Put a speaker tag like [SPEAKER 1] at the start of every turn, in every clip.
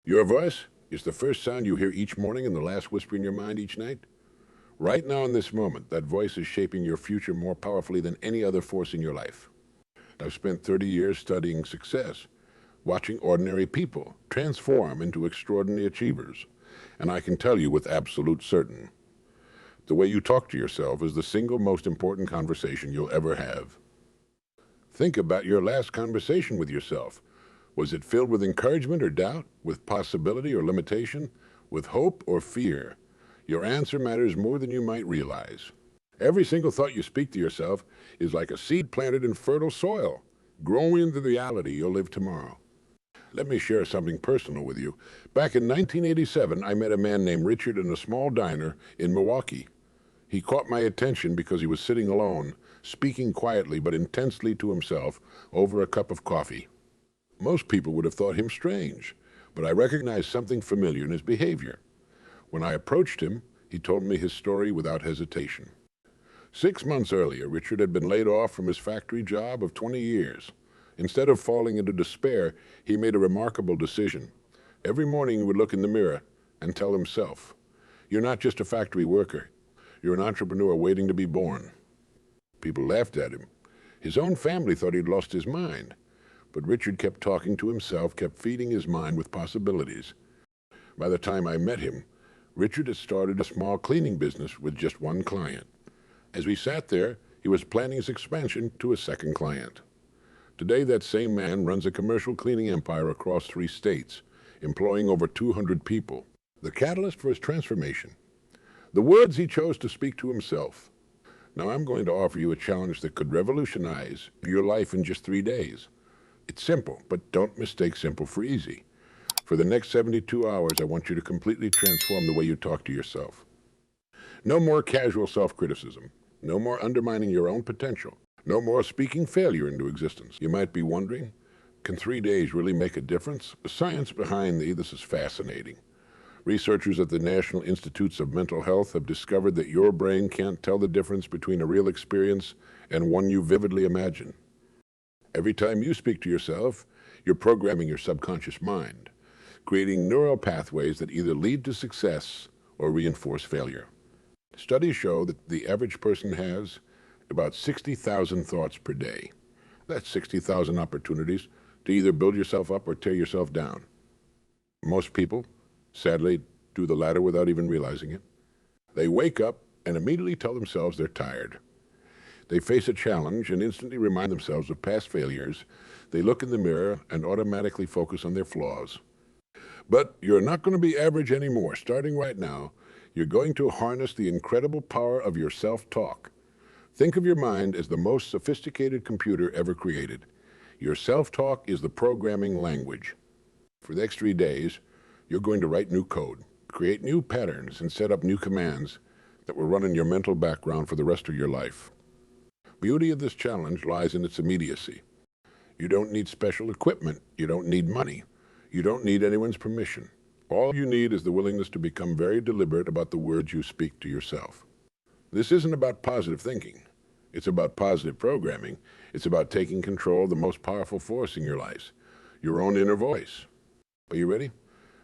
[SPEAKER 1] Your voice is the first sound you hear each morning and the last whisper in your mind each night. Right now in this moment, that voice is shaping your future more powerfully than any other force in your life. I've spent 30 years studying success, watching ordinary people transform into extraordinary achievers. And I can tell you with absolute certainty, the way you talk to yourself is the single most important conversation you'll ever have. Think about your last conversation with yourself. Was it filled with encouragement or doubt, with possibility or limitation, with hope or fear? Your answer matters more than you might realize. Every single thought you speak to yourself is like a seed planted in fertile soil, growing into the reality you'll live tomorrow. Let me share something personal with you. Back in 1987, I met a man named Richard in a small diner in Milwaukee. He caught my attention because he was sitting alone, speaking quietly but intensely to himself over a cup of coffee. Most people would have thought him strange, but I recognized something familiar in his behavior. When I approached him, he told me his story without hesitation. 6 months earlier, Richard had been laid off from his factory job of 20 years. Instead of falling into despair, he made a remarkable decision. Every morning he would look in the mirror and tell himself, "You're not just a factory worker. You're an entrepreneur waiting to be born." People laughed at him. His own family thought he'd lost his mind. But Richard kept talking to himself, kept feeding his mind with possibilities. By the time I met him, Richard had started a small cleaning business with just one client. As we sat there, he was planning his expansion to a second client. Today, that same man runs a commercial cleaning empire across 3 states, employing over 200 people. The catalyst for his transformation: the words he chose to speak to himself. Now I'm going to offer you a challenge that could revolutionize your life in just 3 days. It's simple, but don't mistake simple for easy. For the next 72 hours, I want you to completely transform the way you talk to yourself. No more casual self-criticism. No more undermining your own potential. No more speaking failure into existence. You might be wondering, can 3 days really make a difference? The science behind this is fascinating. Researchers at the National Institutes of Mental Health have discovered that your brain can't tell the difference between a real experience and one you vividly imagine. Every time you speak to yourself, you're programming your subconscious mind, creating neural pathways that either lead to success or reinforce failure. Studies show that the average person has about 60,000 thoughts per day. That's 60,000 opportunities to either build yourself up or tear yourself down. Most people, sadly, do the latter without even realizing it. They wake up and immediately tell themselves they're tired. They face a challenge and instantly remind themselves of past failures. They look in the mirror and automatically focus on their flaws. But you're not going to be average anymore. Starting right now, you're going to harness the incredible power of your self-talk. Think of your mind as the most sophisticated computer ever created. Your self-talk is the programming language. For the next 3 days, you're going to write new code, create new patterns, and set up new commands that will run in your mental background for the rest of your life. The beauty of this challenge lies in its immediacy. You don't need special equipment. You don't need money. You don't need anyone's permission. All you need is the willingness to become very deliberate about the words you speak to yourself. This isn't about positive thinking. It's about positive programming. It's about taking control of the most powerful force in your life, your own inner voice. Are you ready?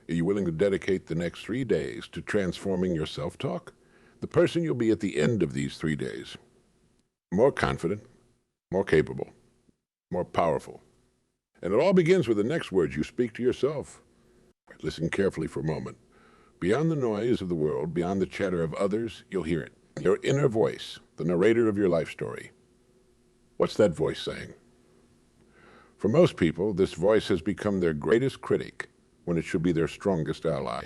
[SPEAKER 1] Are you willing to dedicate the next 3 days to transforming your self-talk? The person you'll be at the end of these 3 days. More confident, more capable, more powerful. And it all begins with the next words you speak to yourself. Listen carefully for a moment. Beyond the noise of the world, beyond the chatter of others, you'll hear it. Your inner voice, the narrator of your life story. What's that voice saying? For most people, this voice has become their greatest critic when it should be their strongest ally.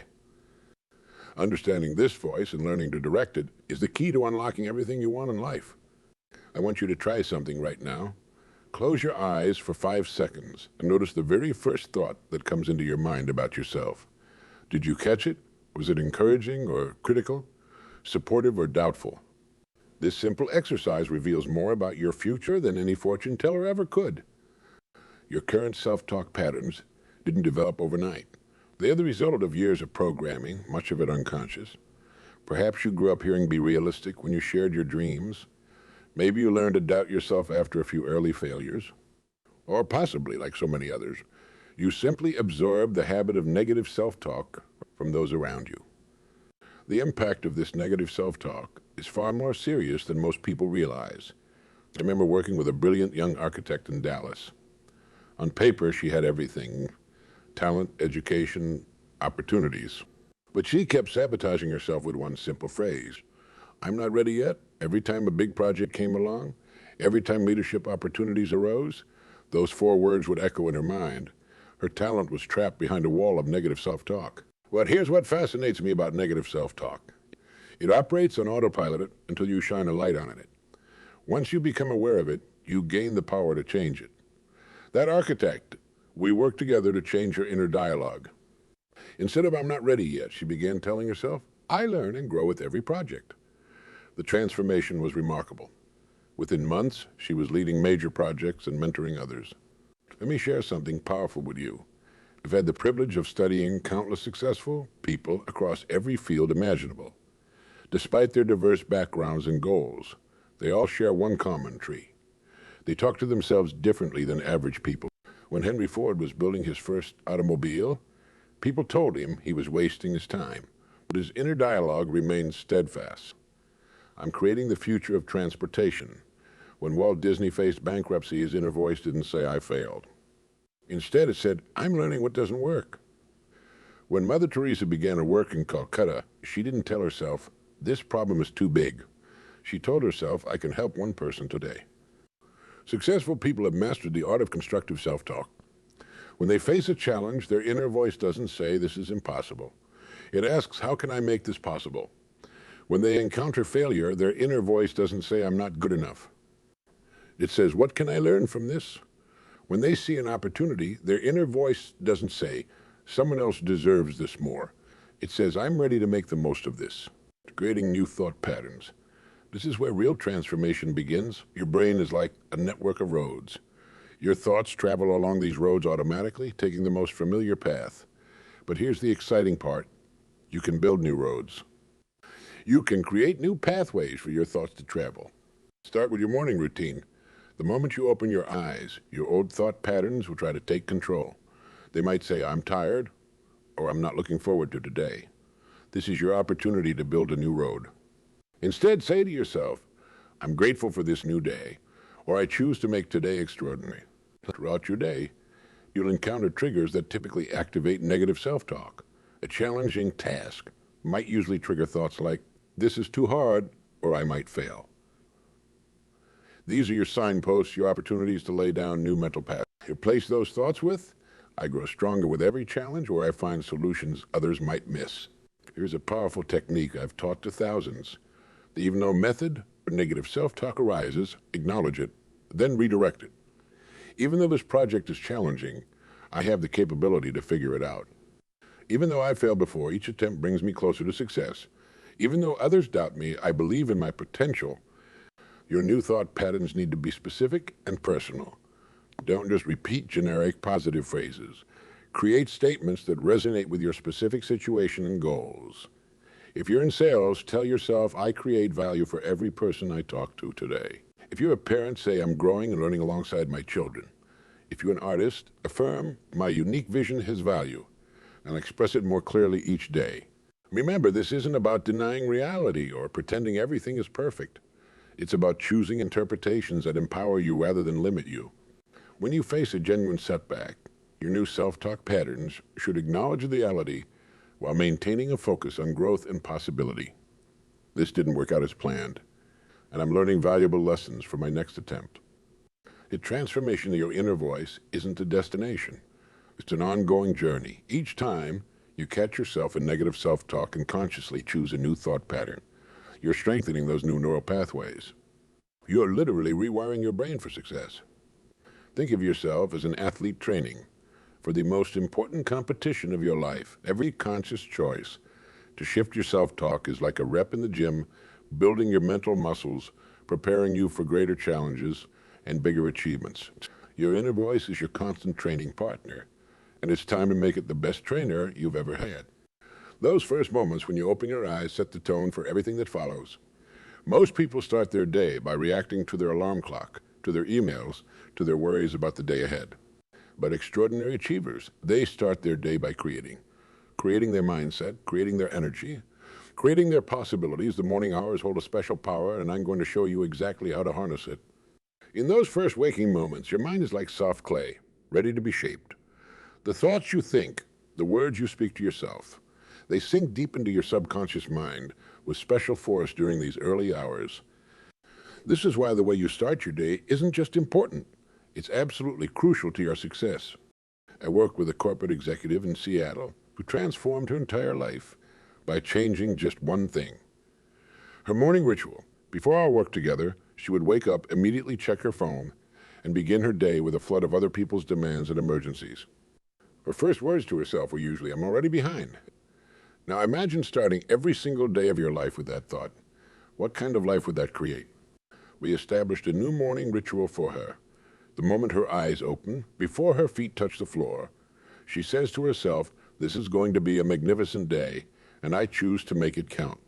[SPEAKER 1] Understanding this voice and learning to direct it is the key to unlocking everything you want in life. I want you to try something right now. Close your eyes for 5 seconds and notice the very first thought that comes into your mind about yourself. Did you catch it? Was it encouraging or critical, supportive or doubtful? This simple exercise reveals more about your future than any fortune teller ever could. Your current self-talk patterns didn't develop overnight. They are the result of years of programming, much of it unconscious. Perhaps you grew up hearing "be realistic" when you shared your dreams. Maybe you learned to doubt yourself after a few early failures. Or possibly, like so many others, You simply absorb the habit of negative self-talk from those around you. The impact of this negative self-talk is far more serious than most people realize. I remember working with a brilliant young architect in Dallas. On paper, she had everything: talent, education, opportunities. But she kept sabotaging herself with one simple phrase: "I'm not ready yet." Every time a big project came along, every time leadership opportunities arose, those four words would echo in her mind. Her talent was trapped behind a wall of negative self-talk. Well, here's what fascinates me about negative self-talk. It operates on autopilot until you shine a light on it. Once you become aware of it, you gain the power to change it. That architect, we worked together to change her inner dialogue. Instead of "I'm not ready yet," she began telling herself, "I learn and grow with every project." The transformation was remarkable. Within months, she was leading major projects and mentoring others. Let me share something powerful with you. I've had the privilege of studying countless successful people across every field imaginable. Despite their diverse backgrounds and goals, they all share one common tree. They talk to themselves differently than average people. When Henry Ford was building his first automobile, people told him he was wasting his time, but his inner dialogue remained steadfast. "I'm creating the future of transportation." When Walt Disney faced bankruptcy, his inner voice didn't say, "I failed." Instead, it said, "I'm learning what doesn't work." When Mother Teresa began her work in Calcutta, she didn't tell herself, "This problem is too big." She told herself, "I can help one person today." Successful people have mastered the art of constructive self-talk. When they face a challenge, their inner voice doesn't say, "This is impossible." It asks, "How can I make this possible?" When they encounter failure, their inner voice doesn't say, "I'm not good enough." It says, "What can I learn from this?" When they see an opportunity, their inner voice doesn't say, "Someone else deserves this more." It says, "I'm ready to make the most of this." Creating new thought patterns. This is where real transformation begins. Your brain is like a network of roads. Your thoughts travel along these roads automatically, taking the most familiar path. But here's the exciting part. You can build new roads. You can create new pathways for your thoughts to travel. Start with your morning routine. The moment you open your eyes, your old thought patterns will try to take control. They might say, "I'm tired," or "I'm not looking forward to today." This is your opportunity to build a new road. Instead, say to yourself, "I'm grateful for this new day," or "I choose to make today extraordinary." Throughout your day, you'll encounter triggers that typically activate negative self-talk. A challenging task might usually trigger thoughts like, "This is too hard," or "I might fail." These are your signposts, your opportunities to lay down new mental paths. Replace those thoughts with, "I grow stronger with every challenge," or "I find solutions others might miss." Here's a powerful technique I've taught to thousands. The even though method or negative self-talk arises, acknowledge it, then redirect it. Even though this project is challenging, I have the capability to figure it out. Even though I've failed before, each attempt brings me closer to success. Even though others doubt me, I believe in my potential. Your new thought patterns need to be specific and personal. Don't just repeat generic positive phrases. Create statements that resonate with your specific situation and goals. If you're in sales, tell yourself, "I create value for every person I talk to today." If you're a parent, say, "I'm growing and learning alongside my children." If you're an artist, affirm, "My unique vision has value," and express it more clearly each day. Remember, this isn't about denying reality or pretending everything is perfect. It's about choosing interpretations that empower you rather than limit you. When you face a genuine setback, your new self-talk patterns should acknowledge reality while maintaining a focus on growth and possibility. This didn't work out as planned, and I'm learning valuable lessons for my next attempt. The transformation of your inner voice isn't a destination. It's an ongoing journey. Each time you catch yourself in negative self-talk and consciously choose a new thought pattern, you're strengthening those new neural pathways. You're literally rewiring your brain for success. Think of yourself as an athlete training for the most important competition of your life. Every conscious choice to shift your self-talk is like a rep in the gym, building your mental muscles, preparing you for greater challenges and bigger achievements. Your inner voice is your constant training partner, and it's time to make it the best trainer you've ever had. Those first moments when you open your eyes set the tone for everything that follows. Most people start their day by reacting to their alarm clock, to their emails, to their worries about the day ahead. But extraordinary achievers, they start their day by creating their mindset, creating their energy, creating their possibilities. The morning hours hold a special power, and I'm going to show you exactly how to harness it. In those first waking moments, your mind is like soft clay, ready to be shaped. The thoughts you think, the words you speak to yourself, they sink deep into your subconscious mind with special force during these early hours. This is why the way you start your day isn't just important, it's absolutely crucial to your success. I worked with a corporate executive in Seattle who transformed her entire life by changing just one thing. Her morning ritual. Before our work together, she would wake up, immediately check her phone, and begin her day with a flood of other people's demands and emergencies. Her first words to herself were usually, "I'm already behind." Now imagine starting every single day of your life with that thought. What kind of life would that create? We established a new morning ritual for her. The moment her eyes open, before her feet touch the floor, she says to herself, "This is going to be a magnificent day, and I choose to make it count."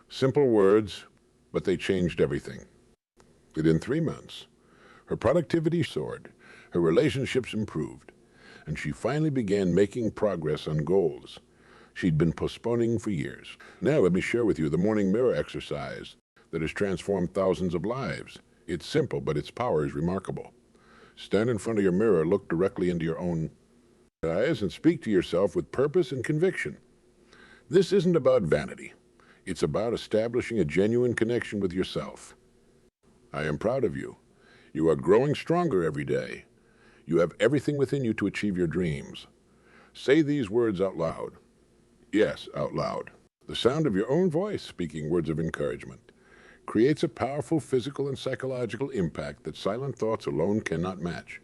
[SPEAKER 1] Simple words, but they changed everything. Within 3 months, her productivity soared, her relationships improved, and she finally began making progress on goals she'd been postponing for years. Now let me share with you the morning mirror exercise that has transformed thousands of lives. It's simple, but its power is remarkable. Stand in front of your mirror, look directly into your own eyes, and speak to yourself with purpose and conviction. This isn't about vanity. It's about establishing a genuine connection with yourself. I am proud of you. You are growing stronger every day. You have everything within you to achieve your dreams. Say these words out loud. Yes, out loud. The sound of your own voice speaking words of encouragement creates a powerful physical and psychological impact that silent thoughts alone cannot match.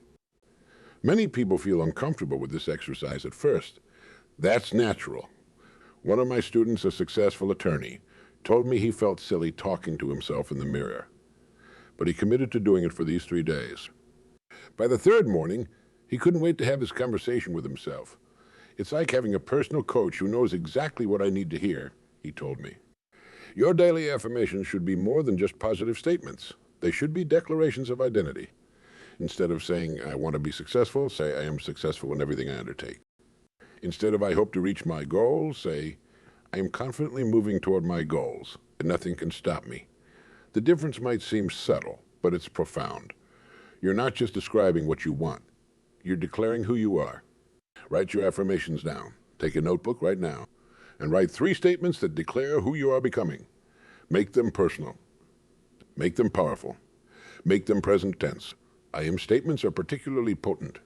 [SPEAKER 1] Many people feel uncomfortable with this exercise at first. That's natural. One of my students, a successful attorney, told me he felt silly talking to himself in the mirror, but he committed to doing it for these 3 days. By the third morning, he couldn't wait to have his conversation with himself. "It's like having a personal coach who knows exactly what I need to hear," he told me. Your daily affirmations should be more than just positive statements. They should be declarations of identity. Instead of saying, "I want to be successful," say, "I am successful in everything I undertake." Instead of "I hope to reach my goals," say, "I am confidently moving toward my goals, and nothing can stop me." The difference might seem subtle, but it's profound. You're not just describing what you want. You're declaring who you are. Write your affirmations down. Take a notebook right now and write 3 statements that declare who you are becoming. Make them personal. Make them powerful. Make them present tense. I am statements are particularly potent.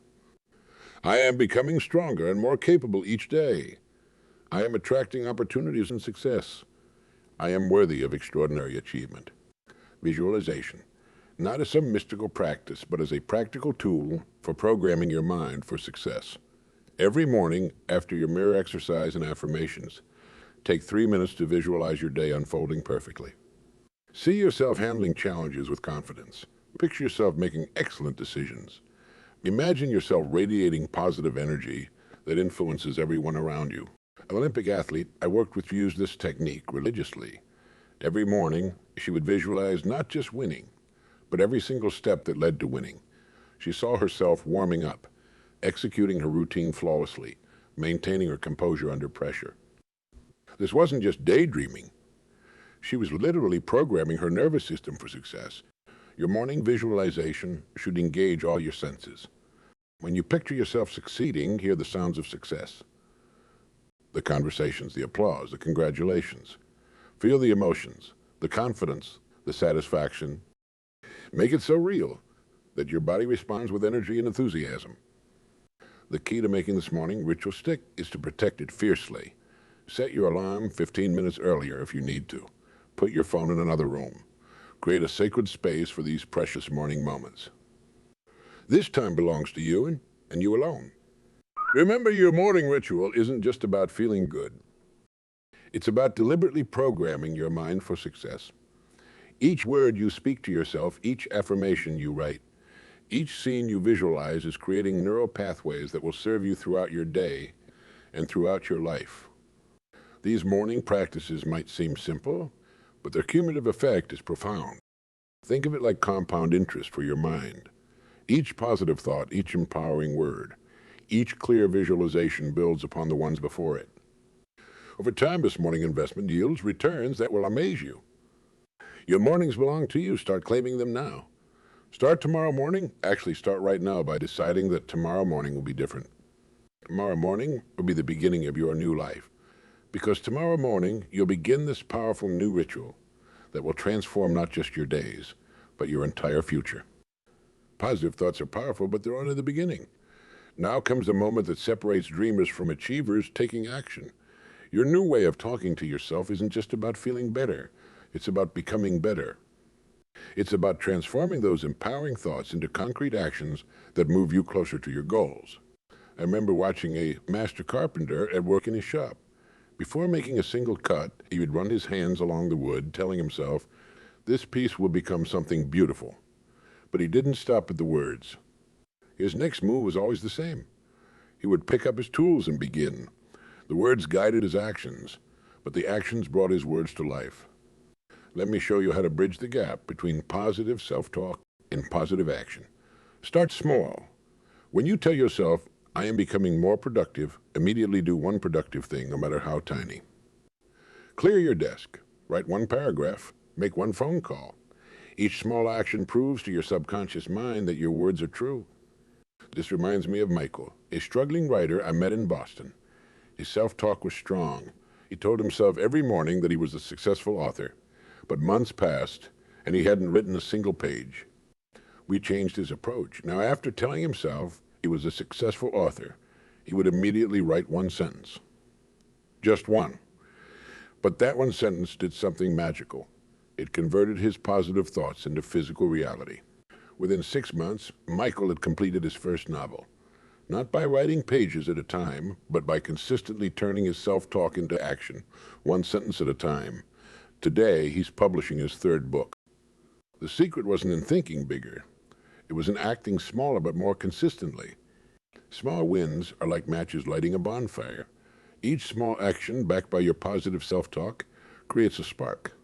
[SPEAKER 1] I am becoming stronger and more capable each day. I am attracting opportunities and success. I am worthy of extraordinary achievement. Visualization. Not as some mystical practice, but as a practical tool for programming your mind for success. Every morning, after your mirror exercise and affirmations, take 3 minutes to visualize your day unfolding perfectly. See yourself handling challenges with confidence. Picture yourself making excellent decisions. Imagine yourself radiating positive energy that influences everyone around you. An Olympic athlete I worked with used this technique religiously. Every morning, she would visualize not just winning, but every single step that led to winning. She saw herself warming up, executing her routine flawlessly, maintaining her composure under pressure. This wasn't just daydreaming. She was literally programming her nervous system for success. Your morning visualization should engage all your senses. When you picture yourself succeeding, hear the sounds of success. The conversations, the applause, the congratulations. Feel the emotions, the confidence, the satisfaction. Make it so real that your body responds with energy and enthusiasm. The key to making this morning ritual stick is to protect it fiercely. Set your alarm 15 minutes earlier if you need to. Put your phone in another room. Create a sacred space for these precious morning moments. This time belongs to you and you alone. Remember, your morning ritual isn't just about feeling good. It's about deliberately programming your mind for success. Each word you speak to yourself, each affirmation you write, each scene you visualize is creating neural pathways that will serve you throughout your day and throughout your life. These morning practices might seem simple, but their cumulative effect is profound. Think of it like compound interest for your mind. Each positive thought, each empowering word, each clear visualization builds upon the ones before it. Over time, this morning investment yields returns that will amaze you. Your mornings belong to you. Start claiming them now. Start tomorrow morning. Actually, start right now by deciding that tomorrow morning will be different. Tomorrow morning will be the beginning of your new life. Because tomorrow morning, you'll begin this powerful new ritual that will transform not just your days, but your entire future. Positive thoughts are powerful, but they're only the beginning. Now comes the moment that separates dreamers from achievers taking action. Your new way of talking to yourself isn't just about feeling better. It's about becoming better. It's about transforming those empowering thoughts into concrete actions that move you closer to your goals. I remember watching a master carpenter at work in his shop. Before making a single cut, he would run his hands along the wood, telling himself, "This piece will become something beautiful." But he didn't stop at the words. His next move was always the same. He would pick up his tools and begin. The words guided his actions, but the actions brought his words to life. Let me show you how to bridge the gap between positive self-talk and positive action. Start small. When you tell yourself, "I am becoming more productive," immediately do one productive thing, no matter how tiny. Clear your desk. Write one paragraph. Make one phone call. Each small action proves to your subconscious mind that your words are true. This reminds me of Michael, a struggling writer I met in Boston. His self-talk was strong. He told himself every morning that he was a successful author. But months passed, and he hadn't written a single page. We changed his approach. Now, after telling himself he was a successful author, he would immediately write one sentence. Just one. But that one sentence did something magical. It converted his positive thoughts into physical reality. Within 6 months, Michael had completed his first novel. Not by writing pages at a time, but by consistently turning his self-talk into action, one sentence at a time. Today, he's publishing his third book. The secret wasn't in thinking bigger. It was in acting smaller but more consistently. Small wins are like matches lighting a bonfire. Each small action, backed by your positive self-talk, creates a spark.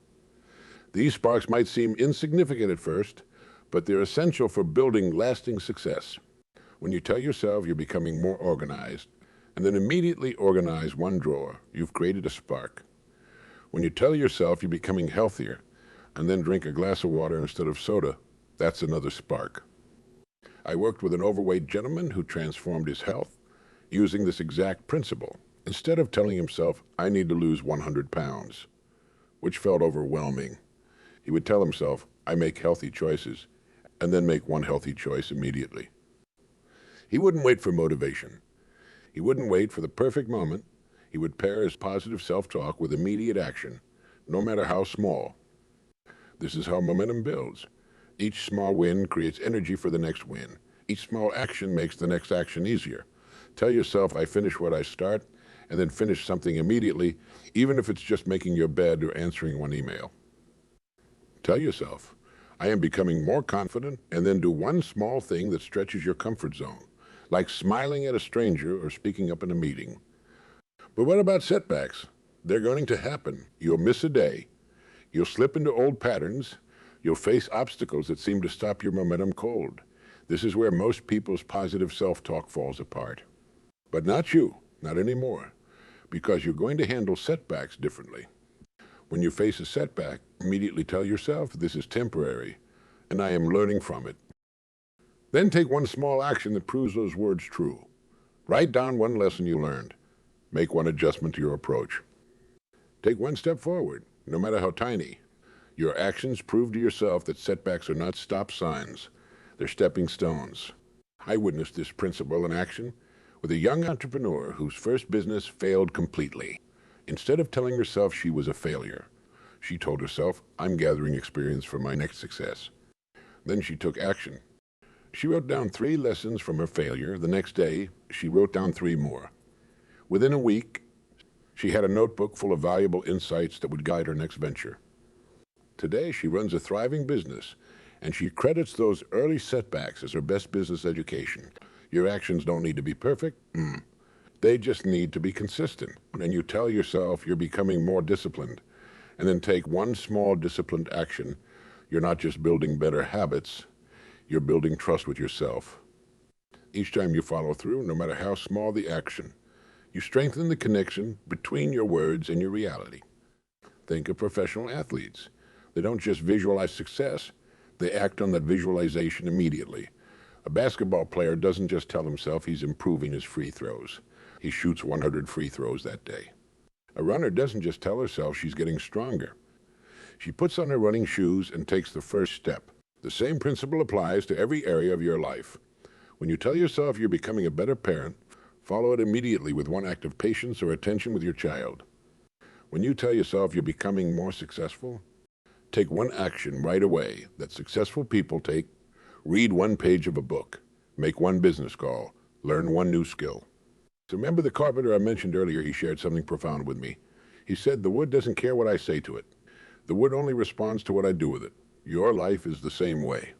[SPEAKER 1] These sparks might seem insignificant at first, but they're essential for building lasting success. When you tell yourself you're becoming more organized, and then immediately organize one drawer, you've created a spark. When you tell yourself you're becoming healthier, and then drink a glass of water instead of soda, that's another spark. I worked with an overweight gentleman who transformed his health using this exact principle. Instead of telling himself, "I need to lose 100 pounds," which felt overwhelming, he would tell himself, "I make healthy choices," and then make one healthy choice immediately. He wouldn't wait for motivation. He wouldn't wait for the perfect moment. He would pair his positive self-talk with immediate action, no matter how small. This is how momentum builds. Each small win creates energy for the next win. Each small action makes the next action easier. Tell yourself, "I finish what I start," and then finish something immediately, even if it's just making your bed or answering one email. Tell yourself, "I am becoming more confident," and then do one small thing that stretches your comfort zone, like smiling at a stranger or speaking up in a meeting. But what about setbacks? They're going to happen. You'll miss a day. You'll slip into old patterns. You'll face obstacles that seem to stop your momentum cold. This is where most people's positive self-talk falls apart. But not you, not anymore, because you're going to handle setbacks differently. When you face a setback, immediately tell yourself, "This is temporary, and I am learning from it." Then take one small action that proves those words true. Write down one lesson you learned. Make one adjustment to your approach. Take one step forward, no matter how tiny. Your actions prove to yourself that setbacks are not stop signs. They're stepping stones. I witnessed this principle in action with a young entrepreneur whose first business failed completely. Instead of telling herself she was a failure, she told herself, "I'm gathering experience for my next success." Then she took action. She wrote down 3 lessons from her failure. The next day, she wrote down 3 more. Within a week, she had a notebook full of valuable insights that would guide her next venture. Today, she runs a thriving business, and she credits those early setbacks as her best business education. Your actions don't need to be perfect. They just need to be consistent. And you tell yourself you're becoming more disciplined, and then take one small disciplined action. You're not just building better habits, You're building trust with yourself. Each time you follow through, no matter how small the action, you strengthen the connection between your words and your reality. Think of professional athletes. They don't just visualize success, they act on that visualization immediately. A basketball player doesn't just tell himself he's improving his free throws. He shoots 100 free throws that day. A runner doesn't just tell herself she's getting stronger. She puts on her running shoes and takes the first step. The same principle applies to every area of your life. When you tell yourself you're becoming a better parent, follow it immediately with one act of patience or attention with your child. When you tell yourself you're becoming more successful, take one action right away that successful people take. Read one page of a book, make one business call, learn one new skill. So remember the carpenter I mentioned earlier, he shared something profound with me. He said, the wood doesn't care what I say to it. The wood only responds to what I do with it. Your life is the same way.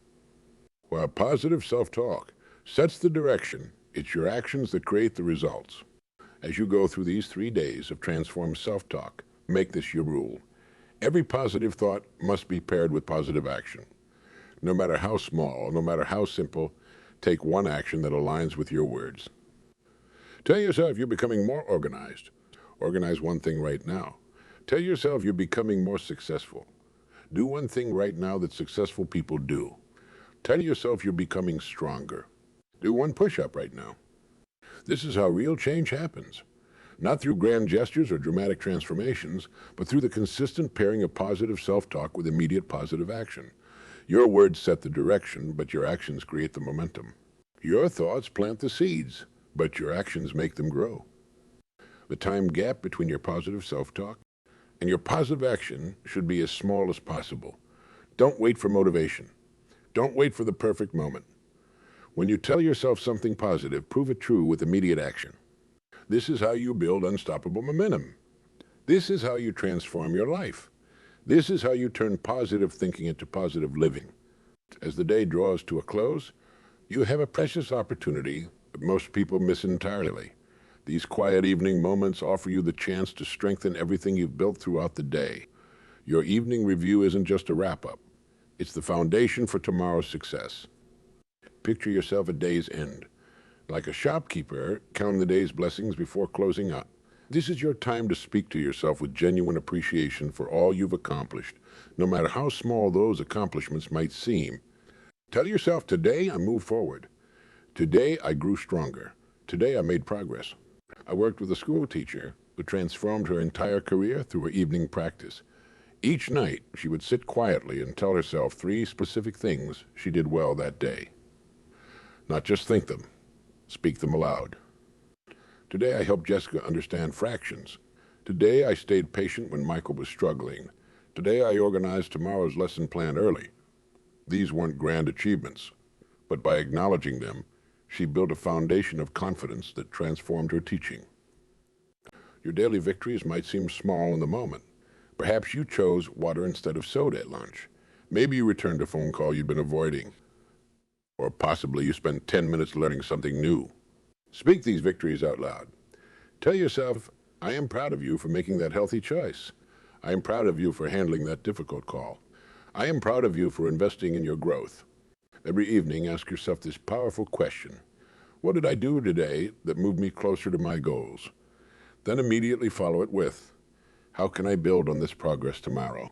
[SPEAKER 1] While positive self-talk sets the direction, it's your actions that create the results. As you go through these 3 days of transformed self-talk, make this your rule. Every positive thought must be paired with positive action. No matter how small, no matter how simple, take one action that aligns with your words. Tell yourself you're becoming more organized. Organize one thing right now. Tell yourself you're becoming more successful. Do one thing right now that successful people do. Tell yourself you're becoming stronger. Do one push-up right now. This is how real change happens. Not through grand gestures or dramatic transformations, but through the consistent pairing of positive self-talk with immediate positive action. Your words set the direction, but your actions create the momentum. Your thoughts plant the seeds, but your actions make them grow. The time gap between your positive self-talk and your positive action should be as small as possible. Don't wait for motivation. Don't wait for the perfect moment. When you tell yourself something positive, prove it true with immediate action. This is how you build unstoppable momentum. This is how you transform your life. This is how you turn positive thinking into positive living. As the day draws to a close, you have a precious opportunity that most people miss entirely. These quiet evening moments offer you the chance to strengthen everything you've built throughout the day. Your evening review isn't just a wrap-up. It's the foundation for tomorrow's success. Picture yourself at day's end. Like a shopkeeper, counting the day's blessings before closing up. This is your time to speak to yourself with genuine appreciation for all you've accomplished, no matter how small those accomplishments might seem. Tell yourself, today I moved forward. Today I grew stronger. Today I made progress. I worked with a school teacher who transformed her entire career through her evening practice. Each night, she would sit quietly and tell herself 3 specific things she did well that day. Not just think them, speak them aloud. Today I helped Jessica understand fractions. Today I stayed patient when Michael was struggling. Today I organized tomorrow's lesson plan early. These weren't grand achievements, but by acknowledging them, she built a foundation of confidence that transformed her teaching. Your daily victories might seem small in the moment. Perhaps you chose water instead of soda at lunch. Maybe you returned a phone call you'd been avoiding. Or possibly you spent 10 minutes learning something new. Speak these victories out loud. Tell yourself, I am proud of you for making that healthy choice. I am proud of you for handling that difficult call. I am proud of you for investing in your growth. Every evening, ask yourself this powerful question. What did I do today that moved me closer to my goals? Then immediately follow it with, how can I build on this progress tomorrow?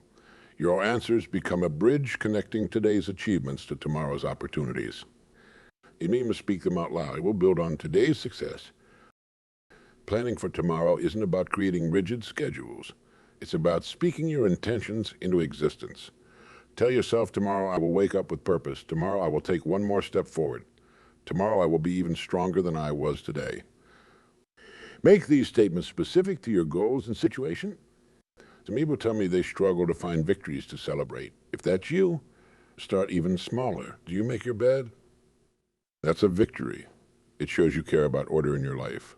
[SPEAKER 1] Your answers become a bridge connecting today's achievements to tomorrow's opportunities. You need to speak them out loud. It will build on today's success. Planning for tomorrow isn't about creating rigid schedules. It's about speaking your intentions into existence. Tell yourself, tomorrow I will wake up with purpose. Tomorrow I will take one more step forward. Tomorrow I will be even stronger than I was today. Make these statements specific to your goals and situation. Some people tell me they struggle to find victories to celebrate. If that's you, start even smaller. Do you make your bed? That's a victory. It shows you care about order in your life.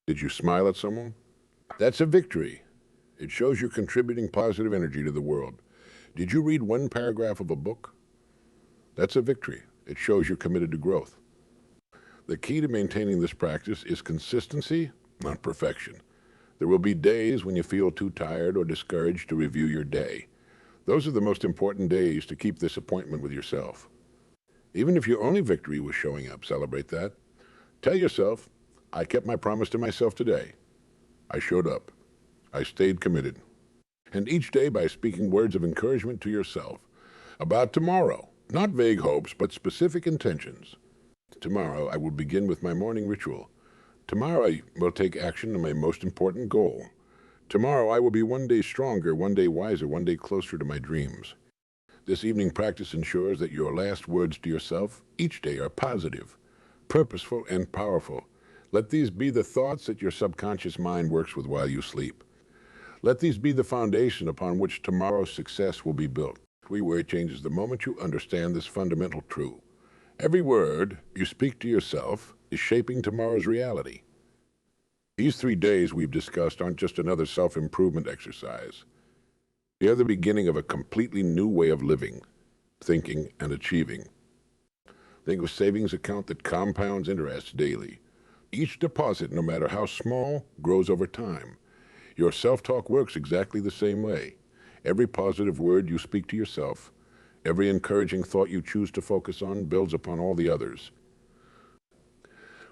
[SPEAKER 1] Did you smile at someone? That's a victory. It shows you're contributing positive energy to the world. Did you read one paragraph of a book? That's a victory. It shows you're committed to growth. The key to maintaining this practice is consistency, not perfection. There will be days when you feel too tired or discouraged to review your day. Those are the most important days to keep this appointment with yourself. Even if your only victory was showing up, celebrate that. Tell yourself, I kept my promise to myself today. I showed up. I stayed committed. And each day by speaking words of encouragement to yourself about tomorrow, not vague hopes, but specific intentions. Tomorrow I will begin with my morning ritual. Tomorrow I will take action on my most important goal. Tomorrow I will be one day stronger, one day wiser, one day closer to my dreams. This evening practice ensures that your last words to yourself each day are positive, purposeful, and powerful. Let these be the thoughts that your subconscious mind works with while you sleep. Let these be the foundation upon which tomorrow's success will be built. Every word changes the moment you understand this fundamental truth. Every word you speak to yourself is shaping tomorrow's reality. These 3 days we've discussed aren't just another self-improvement exercise. They are the beginning of a completely new way of living, thinking, and achieving. Think of a savings account that compounds interest daily. Each deposit, no matter how small, grows over time. Your self-talk works exactly the same way. Every positive word you speak to yourself, every encouraging thought you choose to focus on builds upon all the others.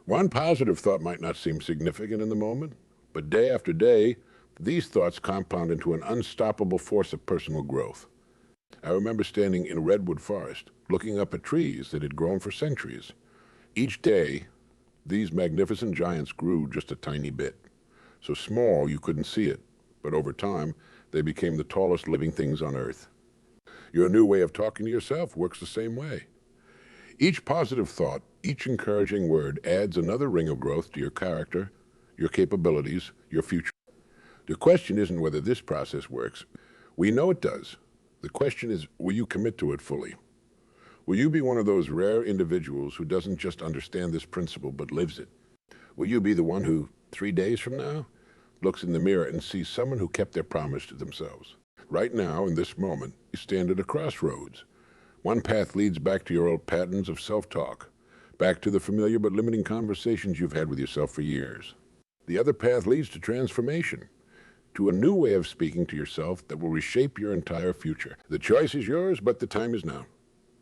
[SPEAKER 1] One positive thought might not seem significant in the moment, but day after day, these thoughts compound into an unstoppable force of personal growth. I remember standing in a redwood forest, looking up at trees that had grown for centuries. Each day, these magnificent giants grew just a tiny bit. So small you couldn't see it, but over time, they became the tallest living things on Earth. Your new way of talking to yourself works the same way. Each positive thought, each encouraging word adds another ring of growth to your character, your capabilities, your future. The question isn't whether this process works. We know it does. The question is, will you commit to it fully? Will you be one of those rare individuals who doesn't just understand this principle but lives it? Will you be the one who, 3 days from now, looks in the mirror and sees someone who kept their promise to themselves? Right now, in this moment, you stand at a crossroads. One path leads back to your old patterns of self-talk, back to the familiar but limiting conversations you've had with yourself for years. The other path leads to transformation, to a new way of speaking to yourself that will reshape your entire future. The choice is yours, but the time is now.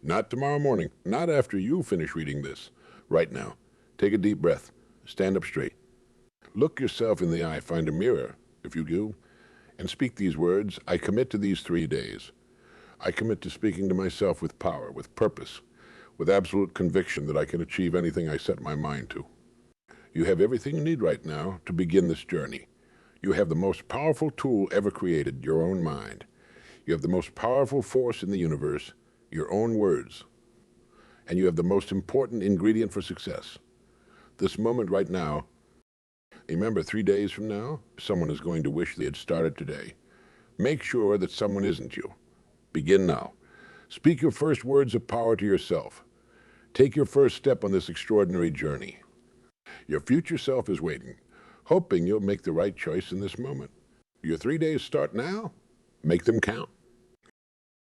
[SPEAKER 1] Not tomorrow morning, not after you finish reading this. Right now. Take a deep breath. Stand up straight. Look yourself in the eye, find a mirror, if you do, and speak these words. I commit to these 3 days. I commit to speaking to myself with power, with purpose, with absolute conviction that I can achieve anything I set my mind to. You have everything you need right now to begin this journey. You have the most powerful tool ever created, your own mind. You have the most powerful force in the universe, your own words. And you have the most important ingredient for success. This moment right now. Remember, 3 days from now, someone is going to wish they had started today. Make sure that someone isn't you. Begin now. Speak your first words of power to yourself. Take your first step on this extraordinary journey. Your future self is waiting, hoping you'll make the right choice in this moment. Your 3 days start now. Make them count.